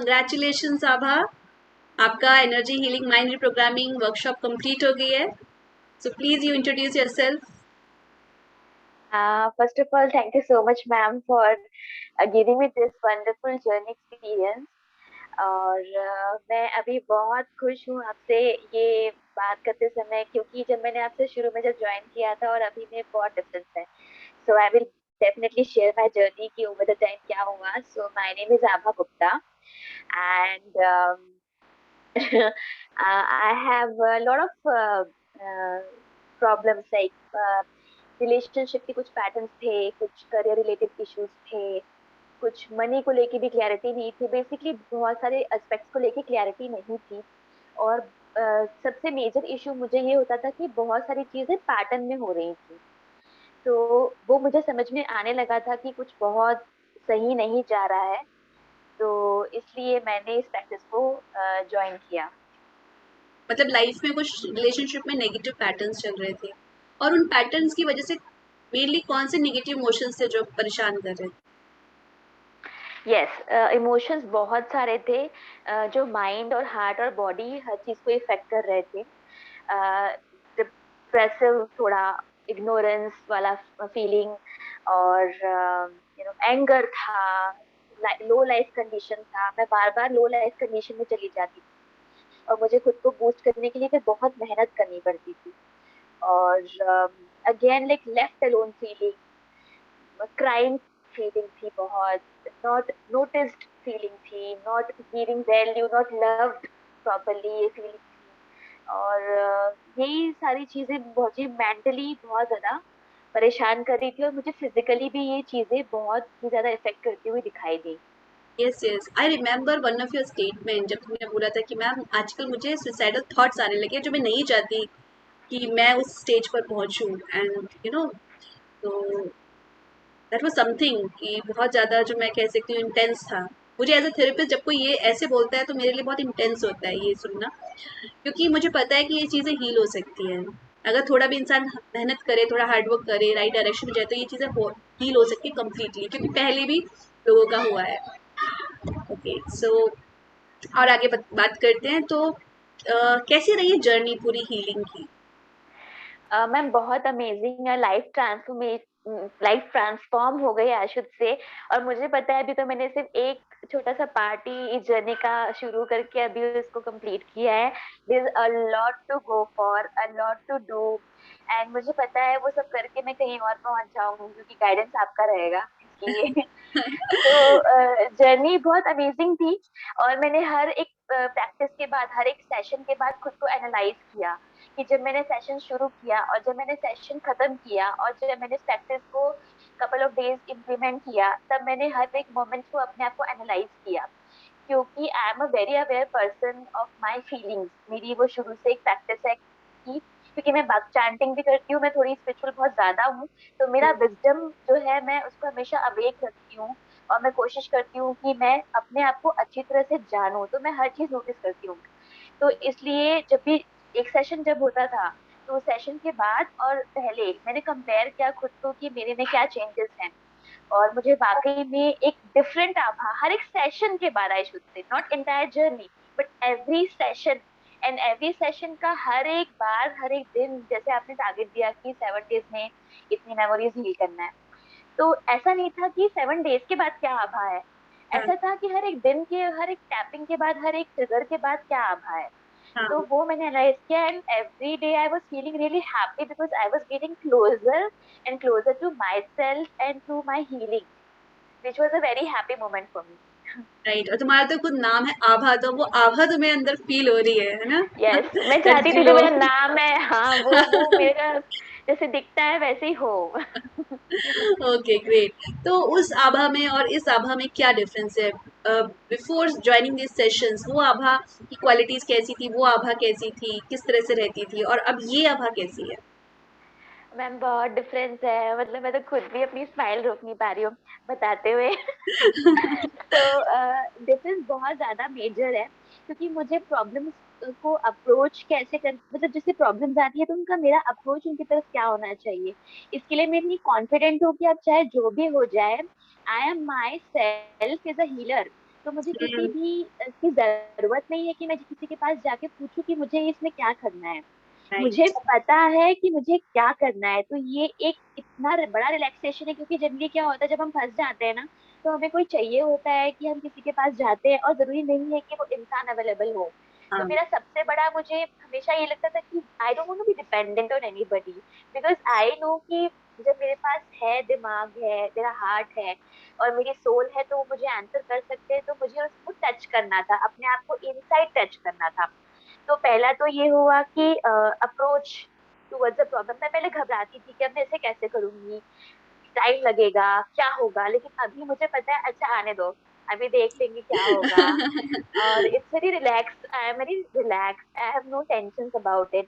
Congratulations आभा, आपका energy healing mind reprogramming workshop complete हो गई है. So please you introduce yourself. First of all, thank you so much, ma'am, for giving me this wonderful journey experience. और मैं अभी बहुत खुश हूँ आपसे ये बात करते समय, क्योंकि जब मैंने आपसे शुरू में जब ज्वाइन किया था और अभी में बहुत डिफरेंस है. So I will definitely share my journey कि over the time क्या हुआ. So my name is Abha Gupta, and I have a lot of problems like relationship के कुछ पैटर्न्स थे, कुछ करियर रिलेटेड इश्यूज थे, कुछ मनी को लेके भी क्लैरिटी नहीं थी. बेसिकली बहुत सारे एस्पेक्ट्स को लेके क्लैरिटी नहीं थी. और सबसे मेजर इशू मुझे ये होता था कि बहुत सारी चीजें पैटर्न में हो रही थी. तो वो मुझे समझ में आने लगा था कि कुछ बहुत सही नहीं जा रहा है. तो इसलिए मैंने इस प्रैक्टिस को ज्वाइन किया. मतलब लाइफ में कुछ रिलेशनशिप में नेगेटिव पैटर्न्स चल रहे थे, और उन पैटर्न्स की वजह से मेनली कौन से नेगेटिव इमोशंस थे जो परेशान कर रहे थे? यस, इमोशंस बहुत सारे थे, जो माइंड और हार्ट और बॉडी हर चीज को इफेक्ट कर रहे थे. डिप्रेसिव, थोड़ा इग्नोरेंस वाला फीलिंग, और एंगर था, लो लाइफ कंडीशन था. मैं बार बार लो लाइफ कंडीशन में चली जाती थी, और मुझे खुद को बूस्ट करने के लिए फिर बहुत मेहनत करनी पड़ती थी. और again like left alone feeling, crime feeling थी बहुत, नॉट नोटिस्ड फीलिंग थी, not giving value, not loved properly, ये फीलिंग थी. और यही सारी चीजें मुझे मेंटली बहुत ज्यादा परेशान कर रही थी, और मुझे फिजिकली भी ये चीजें बहुत ही ज्यादा इफेक्ट करती हुई दिखाई दी. Yes yes, I remember one of your statement जब तुमने बोला था कि मैम आजकल मुझे सुसाइडल थॉट्स आने लगे जो मैं नहीं चाहती कि मैं उस स्टेज पर पहुंचूं. एंड तो दैट वाज समथिंग कि बहुत ज़्यादा, जो मैं कह सकती हूँ, इंटेंस था. मुझे एज अ थेरेपिस्ट जब कोई ये ऐसे बोलता है तो मेरे लिए बहुत इंटेंस होता है ये सुनना, क्योंकि मुझे पता है कि ये चीज़ें हील हो सकती हैं. अगर थोड़ा भी इंसान मेहनत करे, थोड़ा हार्ड वर्क करे, राइट डायरेक्शन में जाए, तो ये चीज़ें हील हो सकती है कम्प्लीटली, क्योंकि पहले भी लोगों का हुआ है. ओके सो और आगे बात करते हैं. तो कैसी रही जर्नी पूरी हीलिंग की? मैम बहुत अमेजिंग है. लाइफ ट्रांसफॉर्म हो गई आशुद से. और मुझे पता है, अभी तो मैंने सिर्फ एक छोटा सा पार्ट ही इस जर्नी का शुरू करके अभी इसको कंप्लीट किया है. There is a lot to go for, a lot to do. And मुझे पता है वो सब करके मैं कहीं और पहुंच जाऊंगी, क्योंकि गाइडेंस आपका रहेगा इसलिए. तो जर्नी बहुत अमेजिंग थी. और मैंने हर एक प्रैक्टिस के बाद, हर एक सेशन के बाद खुद को एनालाइज किया कि जब मैंने सेशन शुरू किया और जब मैंने सेशन खत्म किया और जब मैंने प्रैक्टिस को कपल ऑफ डेज इम्प्लीमेंट किया, तब मैंने हर एक मोमेंट को अपने आप को एनालाइज किया. क्योंकि आई am a very aware person of my feelings. मेरी वो शुरू से एक प्रैक्टिस है कि, क्योंकि मैं बात चैंटिंग भी करती हूँ, मैं थोड़ी स्पिरिचुअल बहुत ज्यादा हूँ. तो मेरा विजडम जो है, मैं उसको हमेशा अवेक रखती हूँ. और मैं कोशिश करती हूँ कि मैं अपने आप को अच्छी तरह से जानूं, तो मैं हर चीज नोटिस करती हूँ. तो इसलिए जब भी एक सेशन जब होता था, तो सेशन के बाद और पहले मैंने कंपेयर किया खुद को कि मेरे में क्या चेंजेस हैं. और मुझे वाकई में एक डिफरेंट आभा हर एक सेशन के बाद, I should say not entire journey, but every session. And every session का हर एक बार, हर एक दिन, जैसे आपने टारगेट दिया कि 7 डेज में इतनी मेमोरीज हील करना है, तो ऐसा नहीं था कि 7 डेज के बाद क्या आभा है. हाँ ऐसा था कि हर एक दिन के, हर एक टैपिंग के बाद, हर एक ट्रिगर के बाद क्या आभा है. तो हाँ. वो मैंने एनालाइज किया. And every day I was feeling really happy because I was getting closer and closer to myself and to my healing, which was a very happy moment for me. Right, और तुम्हारा तो खुद नाम है आभा, तो वो आभा तुम्हें अंदर फील हो रही है ना? यस, मैं चाहती करती थी जो हो. मेरा नाम है, हाँ, वो मेरा जैसे दिखता है वैसे ही हो. Okay great. तो उस आभा में और इस आभा में क्या डिफरेंस है? बिफोर ज्वाइनिंग दिस सेशंस वो आभा की क्वालिटीज कैसी थी, वो आभा कैसी थी, किस तरह से रहती थी, और अब ये आभा कैसी है? मैम बहुत डिफरेंस है. मतलब मैं तो खुद भी अपनी स्माइल रोक नहीं पा रही हूँ बताते हुए. तो डिफरेंस बहुत ज्यादा मेजर है, क्योंकि मुझे प्रॉब्लम्स को अप्रोच कैसे कर, मतलब जैसे प्रॉब्लम्स आती है तो उनका मेरा अप्रोच उनकी तरफ क्या होना चाहिए. इसके लिए मैं इतनी कॉन्फिडेंट हूँ कि अब चाहे जो भी हो जाए, I am my self is a healer. तो मुझे किसी हम्म। भी की जरूरत नहीं है कि मैं किसी के पास जाके पूछूं कि मुझे इसमें क्या करना है। मुझे राइट। पता है कि मुझे क्या करना है, तो ये एक इतना बड़ा रिलैक्सेशन है, क्योंकि जनरली क्या होता है जब हम फंस जाते हैं ना, तो हमें कोई चाहिए होता है कि हम किसी के पास जाते हैं, और जरूरी नहीं है कि वो इंसान अवेलेबल हो। तो हाँ। मेरा सबसे बड़ा, मुझे हमेशा ये लगता था कि I don't want to be dependent on anybody, because I know कि जब मेरे पास है, दिमाग है, मेरा हार्ट है और मेरी सोल है, तो वो मुझे आंसर कर सकते हैं। तो मुझे उसको टच करना था, अपने आप को इनसाइड टच करना था। तो पहला तो ये हुआ कि अप्रोच टुवर्ड्स द प्रॉब्लम। मैं पहले घबराती थी कि अब मैं इसे कैसे करूंगी, टाइम लगेगा, क्या होगा, लेकिन अभी मुझे पता है अच्छा आने दो, अभी देख लेंगे क्या होगा। और it's very relax, I am very relax, I have no tension about it.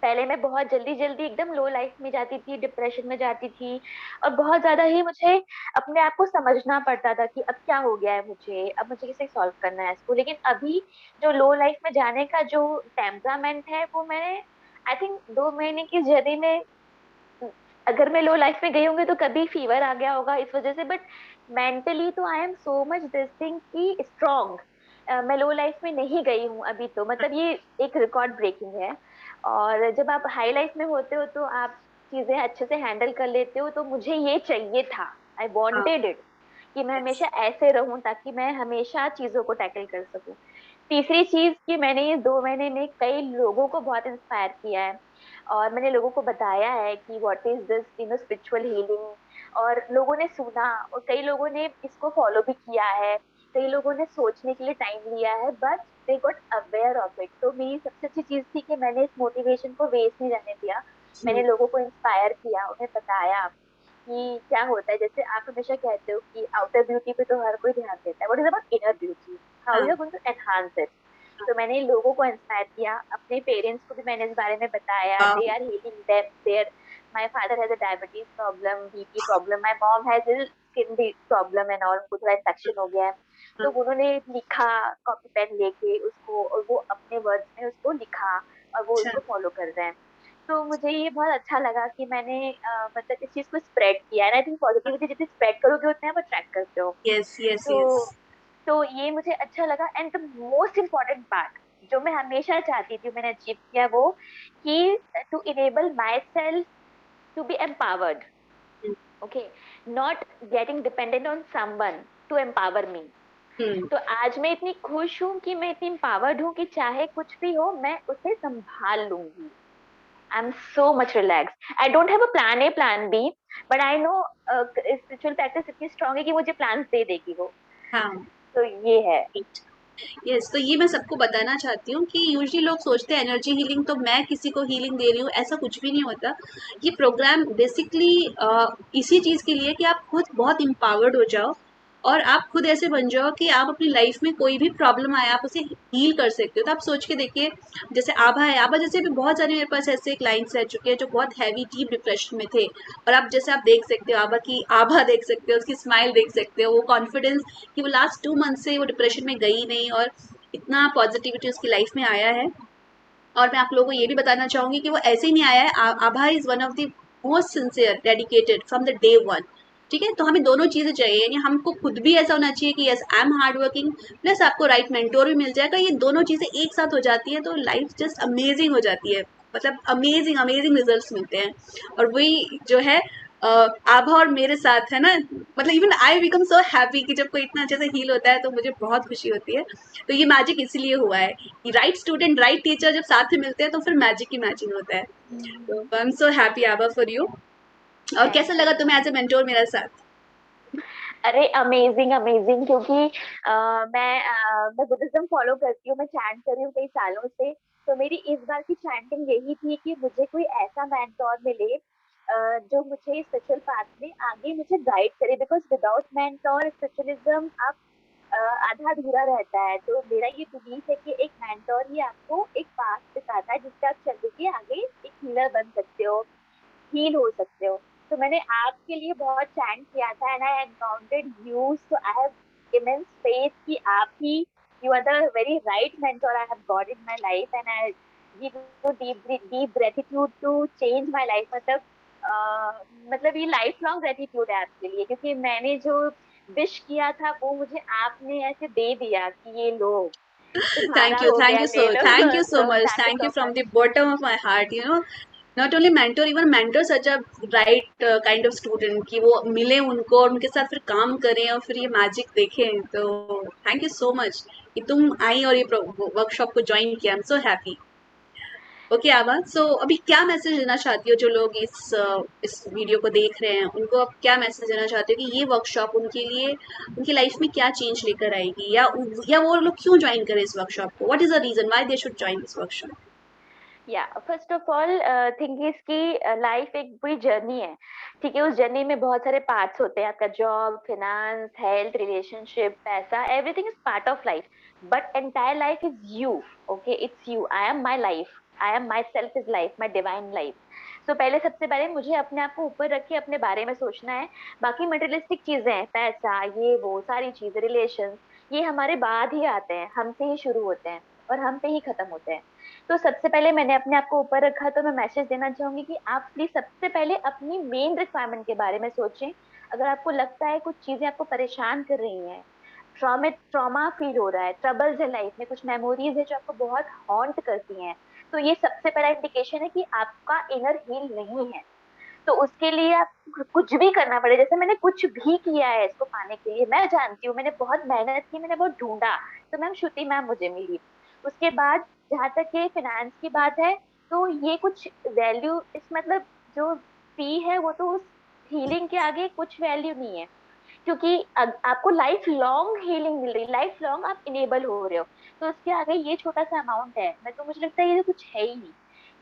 पहले मैं बहुत जल्दी जल्दी एकदम लो लाइफ में जाती थी, डिप्रेशन में जाती थी, और बहुत ज्यादा ही मुझे अपने आप को समझना पड़ता था कि अब क्या हो गया है मुझे, अब मुझे कैसे सॉल्व करना है इसको। लेकिन अभी जो लो लाइफ में जाने का जो टेम्परामेंट है, वो मैंने आई थिंक 2 महीने की जर्नी में, अगर मैं लो लाइफ में गई होंगी तो कभी फीवर आ गया होगा इस वजह से, बट मेंटली तो I am so much this thing की स्ट्रॉन्ग। मैं लो लाइफ में नहीं गई हूँ अभी, तो मतलब ये एक रिकॉर्ड ब्रेकिंग है। और जब आप हाई लाइफ में होते हो तो आप चीजें अच्छे से हैंडल कर लेते हो, तो मुझे ये चाहिए था, आई हाँ। वॉन्टेड इट, कि मैं यस। हमेशा ऐसे रहूं ताकि मैं हमेशा चीजों को टैकल कर सकूं। तीसरी चीज कि मैंने ये 2 महीने में कई लोगों को बहुत इंस्पायर किया है, और मैंने लोगों को बताया है कि what is this spiritual healing, और लोगों ने सुना, और कई लोगों ने इसको फॉलो भी किया है, कई लोगों ने सोचने के लिए टाइम लिया है, but they got aware of it. तो मेरी सबसे अच्छी चीज थी कि मैंने इस मोटिवेशन को वेस्ट नहीं जाने दिया। मैंने लोगों को इंस्पायर किया, उन्हें बताया कि क्या होता है। जैसे आप हमेशा कहते हो कि आउटर ब्यूटी पे तो हर कोई ध्यान देता है, what is about inner beauty, how you हाँ। Are going to enhance it. तो मैंने लोगों को इंस्पायर किया, अपने पेरेंट्स को भी मैंने इस बारे में बताया, हाँ। They are healing there. My father has a diabetes problem, BP problem, my mom has skin problem and all, उनको थोड़ा इन्फेक्शन हो गया है। तो हाँ। उन्होंने लिखा, कॉपी पेन लेके उसको, और वो अपने वर्ड्स में उसको लिखा, और वो अच्छा। उसको फॉलो कर रहे हैं। तो मुझे ये बहुत अच्छा लगा कि मैंने मतलब इस चीज को स्प्रेड किया है। आई थिंक पॉजिटिविटी जितनी स्प्रेड करोगे उतने आप अट्रैक्ट करते हो। Yes, yes, yes. तो तो ये मुझे अच्छा लगा। And the most important part जो मैं हमेशा चाहती थी, मैंने अचीव किया, वो कि to enable myself to be empowered, okay, not getting dependent on someone to empower me. Hmm. तो आज मैं इतनी खुश हूँ कि मैं इतनी एम्पावर्ड हूँ कि चाहे कुछ भी हो मैं उसे संभाल लूंगी। I am so much relax, I don't have a plan A plan B, but I know spiritual practice इतनी स्ट्रांग है कि मुझे प्लान दे देगी वो। हाँ। तो ये है। यस, तो ये मैं सबको बताना चाहती हूँ कि यूजुअली लोग सोचते हैं एनर्जी हीलिंग तो मैं किसी को हीलिंग दे रही हूँ, ऐसा कुछ भी नहीं होता। ये प्रोग्राम बेसिकली इसी चीज़ के लिए कि आप खुद बहुत एम्पावर्ड हो जाओ और आप खुद ऐसे बन जाओ कि आप अपनी लाइफ में कोई भी प्रॉब्लम आए आप उसे हील कर सकते हो। तो आप सोच के देखिए, जैसे आभा है, आभा जैसे भी बहुत सारे मेरे पास ऐसे क्लाइंट्स रह चुके हैं जो बहुत हैवी डीप डिप्रेशन में थे, और आप जैसे आप देख सकते हो आभा की, आभा देख सकते हो, उसकी स्माइल देख सकते हो, वो कॉन्फिडेंस कि वो लास्ट 2 मंथ से वो डिप्रेशन में गई नहीं और इतना पॉजिटिविटी उसकी लाइफ में आया है। और मैं आप लोगों को ये भी बताना चाहूंगी कि वो ऐसे ही नहीं आया है, Abha is one of the most sincere dedicated from the day one. ठीक है, तो हमें दोनों चीजें चाहिए, यानी हमको खुद भी ऐसा होना चाहिए कि yes I am hard working, plus आपको राइट मेंटोर भी मिल जाएगा। ये दोनों चीजें एक साथ हो जाती है तो लाइफ जस्ट अमेजिंग हो जाती है, मतलब अमेजिंग अमेजिंग रिजल्ट्स मिलते हैं। और वही जो है आभा और मेरे साथ है ना, मतलब even I become so happy कि जब कोई इतना अच्छे से हील होता है तो मुझे बहुत खुशी होती है। तो ये मैजिक इसलिए हुआ है कि राइट स्टूडेंट राइट टीचर जब साथ में मिलते हैं तो फिर मैजिक ही मैजिक होता है। तो I am so happy Abha for you. और कैसा थैंक यू लगा सो तुम्हें एज ए मच। मेंटोर मेरे साथ? अरे अमेजिंग अमेजिंग, क्योंकि मैं बुद्धिज्म फॉलो करती हूँ, मैं चैंट कर रही हूँ कई सालों से। तो मेरी इस बार की चैंटिंग यही थी कि मुझे कोई ऐसा मेंटोर मिले जो मुझे स्पिरिचुअल पाथ में आगे मुझे गाइड करे, बिकॉज विदाउट मेंटोर स्पिरिचुअलिज्म आप आधा अधूरा रहता है। तो मेरा ये बिलीफ है कि एक मेंटोर ही आपको एक पाथ दिखाता है जिससे आप चल के आगे एक हीलर बन सकते हो, हील हो सकते हो। तो मैंने आपके लिए बहुत चैंट किया था, and I encountered you, so I have immense faith कि आप ही, you are the very right mentor I have got in my life, and I give you deep deep gratitude to change my life. मतलब ये life long gratitude है आपके लिए, क्योंकि मैंने जो विश किया था वो मुझे आपने ऐसे दे दिया कि ये लो, तुम्हारा हो thank गया, you ले लो। thank you so तो much, thank you thank you so from the much. bottom of my heart, you know, not only mentor, even mentor such a right kind of student कि वो मिले उनको और उनके साथ फिर काम करें और फिर ये मैजिक देखें, तो थैंक यू सो मच कि तुम आई और ये वर्कशॉप को ज्वाइन किया। आई एम सो हैप्पी। ओके आवा, सो अभी क्या मैसेज देना चाहती हो जो लोग इस वीडियो को देख रहे हैं, उनको अब क्या मैसेज देना चाहते हो कि ये वर्कशॉप उनके लिए उनकी लाइफ में क्या चेंज लेकर आएगी, या वो लोग क्यों ज्वाइन करें इस वर्कशॉप को, what is the reason why they should join this workshop? या फर्स्ट ऑफ ऑल थिंक इसकी लाइफ एक पूरी जर्नी है, ठीक है। उस जर्नी में बहुत सारे पार्ट्स होते हैं, आपका जॉब, फिनेंस, हेल्थ, रिलेशनशिप, पैसा, everything is part of life, but entire life is you. Okay, it's you, I am my life, I am my self is life, my divine life. तो पहले, सबसे पहले मुझे अपने आप को ऊपर रख के अपने बारे में सोचना है। बाकी मटेरियलिस्टिक चीजें हैं, पैसा, ये वो सारी चीजें, रिलेशन, ये हमारे बाद ही आते हैं, हमसे ही शुरू होते हैं और हम पे ही खत्म होते हैं। तो सबसे पहले मैंने अपने आप को ऊपर रखा, तो मैं मैसेज देना चाहूंगी कि आप प्लीज सबसे पहले अपनी मेन रिक्वायरमेंट के बारे में सोचें। अगर आपको लगता है कुछ चीजें आपको परेशान कर रही हैं, ट्रॉमा फील हो रहा है, ट्रबल्स है लाइफ में, कुछ मेमोरीज है जो आपको बहुत हॉन्ट करती हैं, तो ये सबसे पहला इंडिकेशन है कि आपका इनर हील नहीं है। तो उसके लिए आप कुछ भी करना पड़े, जैसे मैंने कुछ भी किया है इसको पाने के लिए, मैं जानती हूँ मैंने बहुत मेहनत की, मैंने बहुत ढूंढा, तो मैम श्रुति मैम मुझे मिली। उसके बाद जहां तक ये फाइनेंस की बात है, तो ये कुछ वैल्यू इस मतलब जो फी है वो तो उस हीलिंग के आगे कुछ वैल्यू नहीं है, क्योंकि आपको लाइफ लॉन्ग हीलिंग मिल रही है, लाइफ लॉन्ग आप इनेबल हो रहे हो, तो उसके आगे ये छोटा सा अमाउंट है, मैं तो मुझे लगता है ये तो कुछ है ही नहीं।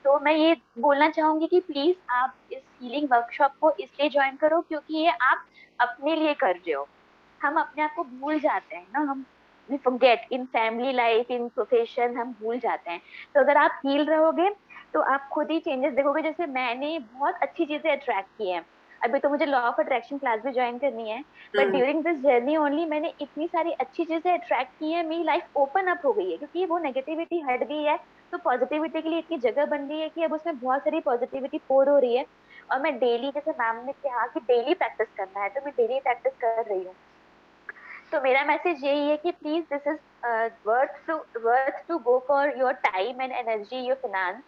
तो मैं ये बोलना चाहूंगी कि प्लीज आप इस हीलिंग वर्कशॉप को इसलिए ज्वाइन करो क्योंकि ये आप अपने लिए कर रहे हो। हम अपने आप को भूल जाते हैं ना, हम we forget in family life, in profession, हम भूल जाते हैं। तो अगर आप हील रहोगे तो आप खुद ही चेंजेस देखोगे। जैसे मैंने बहुत अच्छी चीजें अट्रैक्ट की हैं, अभी तो मुझे लॉ ऑफ अट्रैक्शन क्लास भी ज्वाइन करनी है, बट हाँ, ड्यूरिंग दिस जर्नी ओनली मैंने इतनी सारी अच्छी चीजें अट्रैक्ट की है, मेरी लाइफ ओपन अप हो गई है, क्योंकि वो नेगेटिविटी हट गई है, तो पॉजिटिविटी के लिए इतनी जगह बन गई है कि अब उसमें बहुत सारी पॉजिटिविटी पोर हो रही है। और मैं डेली, जैसे मैम ने कहा कि डेली प्रैक्टिस करना है, तो मैं डेली प्रैक्टिस कर रही हूँ। तो मेरा मैसेज यही है कि please this is worth to go for your time and energy, your finance,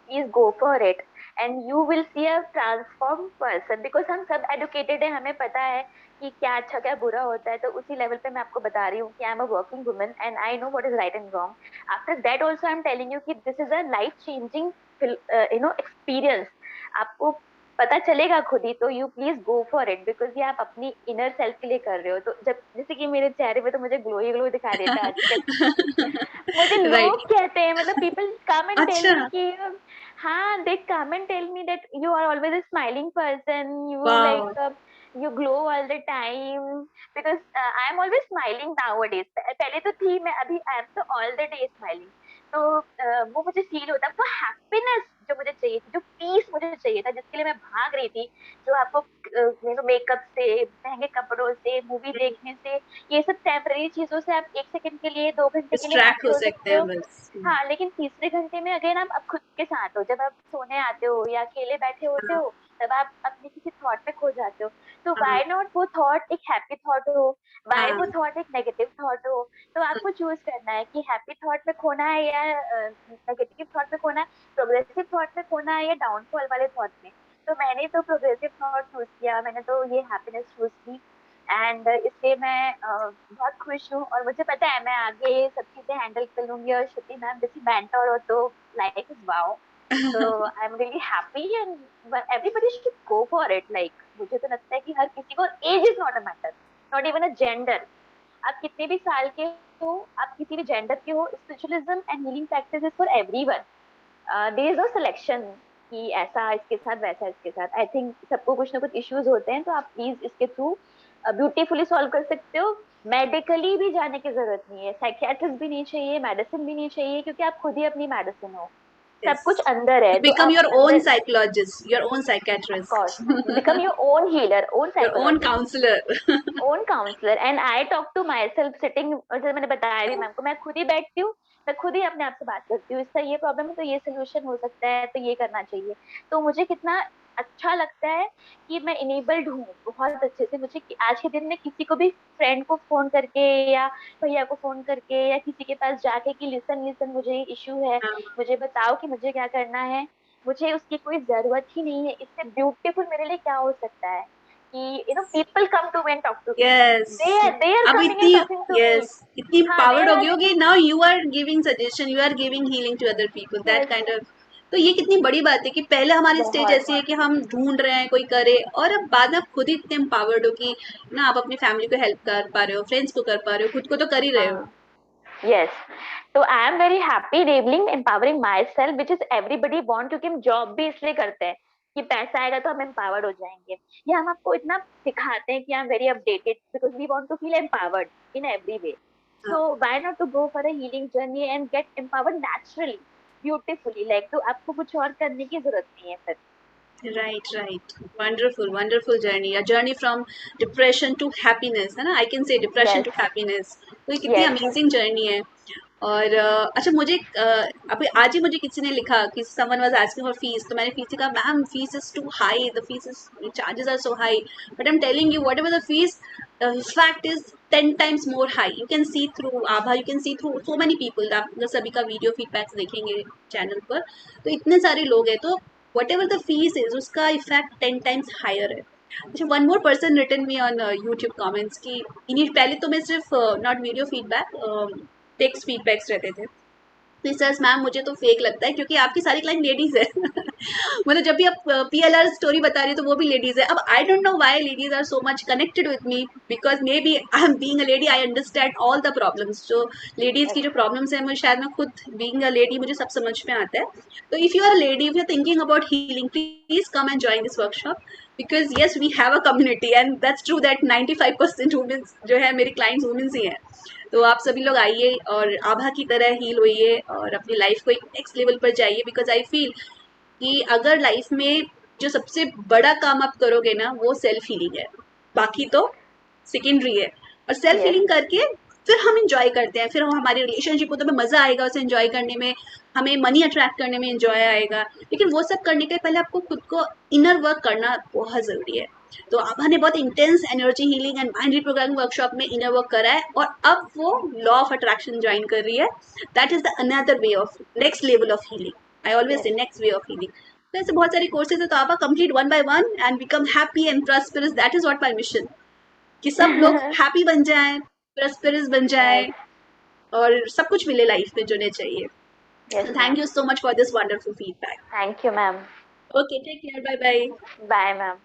please go for it and you will see a transform person, because हम सब एडुकेटेड है, हमें पता है कि क्या अच्छा क्या बुरा होता है। तो उसी लेवल पे मैं आपको बता रही हूँ कि I am a working woman and I know what is right and wrong. After that also I am telling you कि this is a life changing experience. आपको पता चलेगा खुद ही, तो you please go for it, because ये आप अपनी इनर सेल्फ के लिए कर रहे हो। तो जब जैसे कि मेरे चेहरे पे तो मुझे ग्लो ही ग्लो दिखाई देता है आजकल। मुझे लोग राइट। कहते हैं, मतलब पीपल कम एंड टेल अच्छा। मी कि हाँ, they come and tell me that you are always a smiling person, you वाह। Like you glow all the time, because I am always smiling nowadays. पहले तो थी मैं, अभी I am तो ऑल द डे स्माइलिंग। तो वो मुझे फील होता है, वो हैप्पीनेस जो मुझे चाहिए थी, जो पीस मुझे चाहिए था, जिसके लिए मैं भाग रही थी, जो आपको मेकअप से, महंगे कपड़ों से, मूवी देखने से, ये सब टेम्पररी चीजों से आप 1 सेकंड के लिए, 2 घंटे के लिए डिस्ट्रैक्ट हैप्पी हो हो सकते सकते हैं हो। बस। हाँ, लेकिन तीसरे घंटे में अगर आप अब खुद के साथ हो, जब आप सोने आते हो या अकेले बैठे होते हाँ। हो, तब आप अपने किसी थॉट में खो जाते हो। तो हाँ। वाई नॉट वो थॉट एक हैप्पी थॉट हो, वाई वो हाँ। थॉट एक नेगेटिव थॉट हो। तो आपको चूज करना है कि हैप्पी थॉट में खोना है या नेगेटिव थॉट में खोना है, प्रोग्रेसिव थॉट में खोना है या डाउनफॉल वाले थॉट में। तो मैंने तो प्रोग्रेसिव थॉट चूज किया, मैंने तो ये हैप्पीनेस चूज की, एंड इसलिए मैं बहुत खुश हूँ, और मुझे पता है मैं आगे सब चीजें हैंडल कर लूंगी, और श्रुति मैम जैसी मेंटर हो तो लाइफ इज वाओ। तो I am really happy and everybody should go for it. Like मुझे तो लगता है कि हर किसी को, age is not a matter, not even a gender, आप कितने भी साल के हो, आप किसी भी जेंडर के हो, spiritualism and healing practice is for everyone. There is no selection कि ऐसा इसके साथ वैसा इसके साथ। आई थिंक सबको कुछ ना कुछ इश्यूज होते हैं, तो आप प्लीज इसके थ्रू ब्यूटीफुली सॉल्व कर सकते हो। मेडिकली भी जाने की जरूरत नहीं है, साइकियाट्रिस्ट भी नहीं चाहिए, मेडिसिन भी नहीं चाहिए, क्योंकि आप खुद ही अपनी मेडिसिन हो, सब कुछ यस। अंदर है, You तो become आप your own अंदर, psychologist, your own of course, psychiatrist, become your own healer, own your own psychologist, counselor. Own counselor. And I talk to myself sitting, जैसे मैंने बताया भी मैम को, मैं खुद ही बैठती हूँ, मैं खुद ही अपने आप से बात करती हूँ, इसका ये प्रॉब्लम है तो ये सोल्यूशन हो सकता है, तो ये करना चाहिए। तो मुझे कितना अच्छा लगता है कि मैं इनेबल्ड हूँ बहुत अच्छे से। मुझे आज के दिन में किसी को भी फ्रेंड को फोन करके या भैया को फोन करके या किसी के पास जाके कि लिसन लिसन मुझे ये इशू है, हाँ, मुझे बताओ कि मुझे क्या करना है, मुझे उसकी कोई जरूरत ही नहीं है। इससे ब्यूटीफुल मेरे लिए क्या हो सकता है कि people come to me and talk to me, yes. They are अब कमिंग इतनी, and talking to me. Yes, इतनी हाँ, दे पावर्ड आर हो गई आस्किंग होगी, me. Now you are giving suggestion, you are giving healing to other people, that yes, kind of. तो ये कितनी बड़ी बात है कि पहले हमारी स्टेज बहुत। ऐसी है कि हम ढूंढ रहे हैं कोई करे, और अब बाद में आप खुद ही इतने एम्पावर्ड हो कि ना आप अपनी फैमिली को हेल्प कर पा रहे हो, फ्रेंड्स को कर पा रहे हो, खुद को तो कर ही रहे हो। हाँ, यस। तो I am very happy enabling empowering myself which is everybody want, क्योंकि हम जॉब भी इसलिए करते हैं कि पैसा आएगा तो हम empowered हो जाएंगे। ये हम आपको इतना सिखाते हैं कि I am very updated because we want to feel empowered in every way. So why not to go for a healing journey and get empowered naturally, beautifully, like तो आपको कुछ और करने की जरूरत नहीं है फिर। Right, right. Wonderful, wonderful journey, a journey from depression to happiness, है ना, I can say depression to yes, happiness. तो ये कितनी यस, अमेजिंग जर्नी है। और अच्छा, मुझे अभी आज ही मुझे किसी ने लिखा कि someone was asking for fees, तो मैंने फीस से कहा ma'am fees is too high, the fees is, charges are so high, but I am telling you whatever the fees, fact is 10 times more high. You can see through Abha, you can see through so many people, आप अगर सभी का video feedbacks देखेंगे channel पर, तो इतने सारे लोग हैं, तो whatever the fees is उसका इफेक्ट 10 times हायर है। अच्छा, one more person written me on YouTube comments कि इन्हीं पहले तो मैं सिर्फ not video feedback, text feedbacks रहते थे, तो सर मैम मुझे तो फेक लगता है क्योंकि आपकी सारी क्लाइंट लेडीज है। मतलब जब भी आप पीएलआर स्टोरी बता रही हो तो वो भी लेडीज है। अब I don't know why ladies are so much connected with me, because maybe I am being a lady, I understand all the problems, जो लेडीज की जो प्रॉब्लम्स है, मुझे शायद, मैं खुद बीइंग अ लेडी मुझे सब समझ में आता है। तो if you are a lady, if you are thinking about healing, please come and join this workshop, because yes we have a community and that's true that 95% womens जो है मेरी क्लाइंट्स वुमेन्स ही हैं। तो आप सभी लोग आइए और आभा की तरह हील होइए और अपनी लाइफ को एक नेक्स्ट लेवल पर जाइए, बिकॉज आई फील कि अगर लाइफ में जो सबसे बड़ा काम आप करोगे ना, वो सेल्फ हीलिंग है, बाकी तो सेकेंडरी है। और सेल्फ यस, हीलिंग करके फिर हम इंजॉय करते हैं, फिर हम हमारे रिलेशनशिप होता है, हमें मजा आएगा उसे इंजॉय करने में, हमें मनी अट्रैक्ट करने में इंजॉय आएगा। लेकिन वो सब करने के लिए पहले आपको खुद को इनर वर्क करना बहुत जरूरी है। तो आभा ने बहुत intense energy healing and mind reprogramming workshop में इनर वर्क करा है, और अब वो लॉ ऑफ अट्रैक्शन ज्वाइन कर रही है। That is the another way of next level of healing, I always say yes. Next way of healing. तो ऐसे बहुत सारे कोर्सेज है, तो आप complete one by one and become happy and prosperous, that is what my mission, कि सब लोग हैप्पी बन जाएं, प्रॉस्परस बन जाएं, यस, और सब कुछ मिले लाइफ में जो उन्हें चाहिए। Yes thank ma'am. You so much for this wonderful feedback. Thank you ma'am. Okay, take care, bye bye. Bye ma'am.